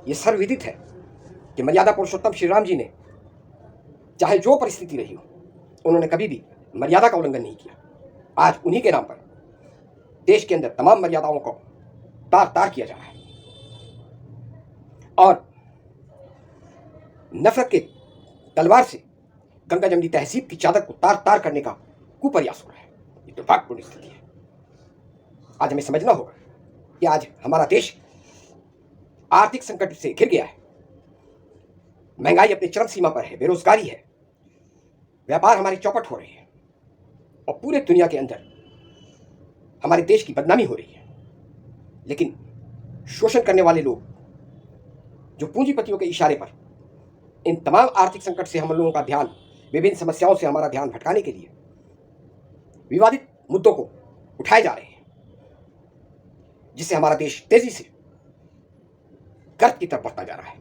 ये सर्वविदित है कि मर्यादा पुरुषोत्तम श्री राम जी ने चाहे जो परिस्थिति रही हो, उन्होंने कभी भी मर्यादा का उल्लंघन नहीं किया। आज उन्हीं के नाम पर देश के अंदर तमाम मर्यादाओं को तार तार किया जा रहा है और नफरत के तलवार से गंगा जमनी तहजीब की चादर को तार तार करने का कुप्रयास हो रहा है। ये दुर्भाग्यपूर्ण स्थिति है। आज हमें समझना होगा कि आज हमारा देश आर्थिक संकट से घिर गया है। महंगाई अपनी चरम सीमा पर है, बेरोजगारी है, व्यापार हमारी चौपट हो रही है और पूरे दुनिया के अंदर हमारे देश की बदनामी हो रही है। लेकिन शोषण करने वाले लोग जो पूंजीपतियों के इशारे पर इन तमाम आर्थिक संकट से हम लोगों का ध्यान, विभिन्न समस्याओं से हमारा ध्यान भटकाने के लिए विवादित मुद्दों को उठाए जा रहे हैं, जिससे हमारा देश तेजी से गर्त की तरफ बढ़ता जा रहा है।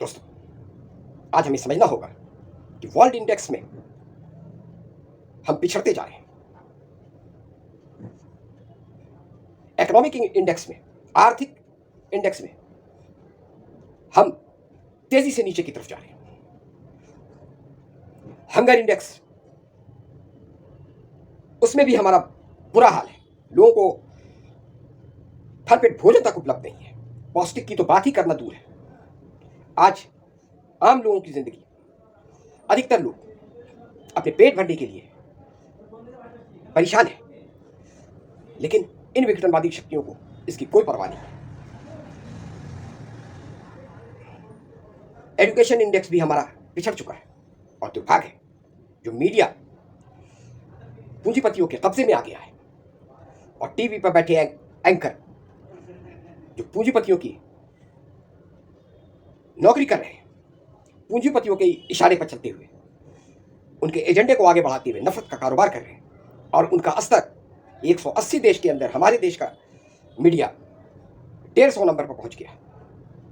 दोस्तों, आज हमें समझना होगा कि वर्ल्ड इंडेक्स में हम पिछड़ते जा रहे हैं। इकोनॉमिक इंडेक्स में, आर्थिक इंडेक्स में हम तेजी से नीचे की तरफ जा रहे हैं। हंगर इंडेक्स, उसमें भी हमारा बुरा हाल है। लोगों को भरपेट भोजन तक उपलब्ध नहीं है। पौष्टिक की तो बात ही करना दूर है। आज आम लोगों की जिंदगी, अधिकतर लोग अपने पेट भरने के लिए परेशान है, लेकिन इन विघटनवादी शक्तियों को इसकी कोई परवाह नहीं है। एजुकेशन इंडेक्स भी हमारा पिछड़ चुका है और दुर्भाग्य है जो मीडिया पूंजीपतियों के कब्जे में आ गया है और टीवी पर बैठे एंकर जो पूंजीपतियों की नौकरी कर रहे हैं, पूंजीपतियों के इशारे पर चलते हुए उनके एजेंडे को आगे बढ़ाते हुए नफरत का कारोबार कर रहे हैं और उनका स्तर 180 देश के अंदर हमारे देश का मीडिया 150 नंबर पर पहुंच गया।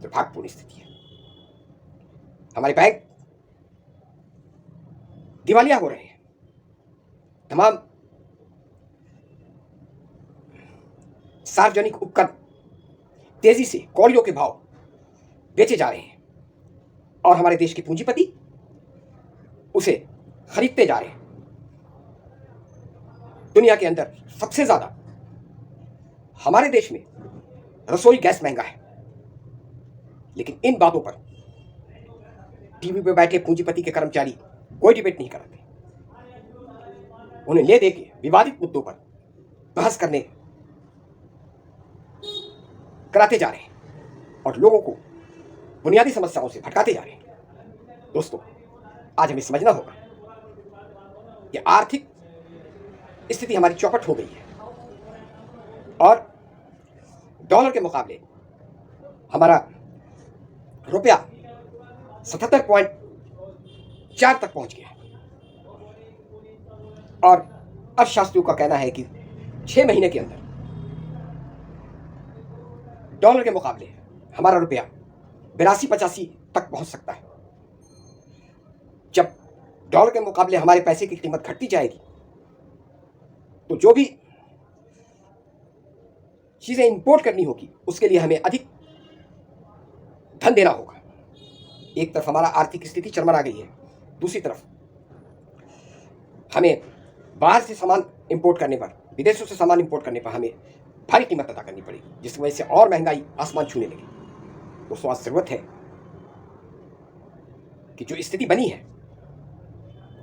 दुर्भाग्यपूर्ण स्थिति है। हमारे बैंक दिवालिया हो रहे हैं। तमाम सार्वजनिक उपकरण तेजी से कौड़ियों के भाव बेचे जा रहे हैं और हमारे देश के पूंजीपति उसे खरीदते जा रहे हैं। दुनिया के अंदर सबसे ज्यादा हमारे देश में रसोई गैस महंगा है, लेकिन इन बातों पर टीवी पे बैठे पूंजीपति के कर्मचारी कोई डिबेट नहीं कराते। उन्हें ले दे के विवादित मुद्दों पर बहस करने कराते जा रहे हैं और लोगों को बुनियादी समस्याओं से भटकाते जा रहे हैं। दोस्तों, आज हमें समझना होगा कि आर्थिक स्थिति हमारी चौपट हो गई है और डॉलर के मुकाबले हमारा रुपया 77.4 तक पहुंच गया है और अर्थशास्त्रियों का कहना है कि 6 महीने के अंदर डॉलर के मुकाबले हमारा रुपया 82-85 तक पहुंच सकता है। जब डॉलर के मुकाबले हमारे पैसे की कीमत घटती जाएगी तो जो भी चीजें इंपोर्ट करनी होगी उसके लिए हमें अधिक धन देना होगा। एक तरफ हमारा आर्थिक स्थिति चरमरा गई है, दूसरी तरफ हमें बाहर से सामान इंपोर्ट करने पर, विदेशों से सामान इंपोर्ट करने पर हमें भारी कीमत अदा करनी पड़ेगी, जिसकी वजह से और महंगाई आसमान छूने लगी। दोस्तों, आज जरूरत है कि जो स्थिति बनी है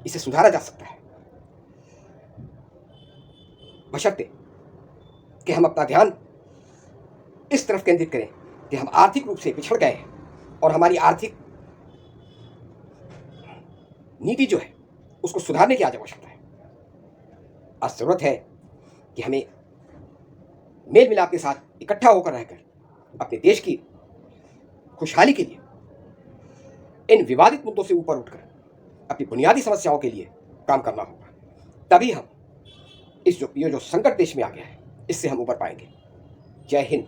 इसे सुधारा जा सकता है, बशर्ते कि हम अपना ध्यान इस तरफ केंद्रित करें कि हम आर्थिक रूप से पिछड़ गए हैं और हमारी आर्थिक नीति जो है उसको सुधारने की आज आवश्यकता है। आज जरूरत है कि हमें मेल मिलाप के साथ इकट्ठा होकर रहकर अपने देश की खुशहाली के लिए इन विवादित मुद्दों से ऊपर उठकर अपनी बुनियादी समस्याओं के लिए काम करना होगा। तभी हम ये जो संकट देश में आ गया है इससे हम उबर पाएंगे। जय हिंद।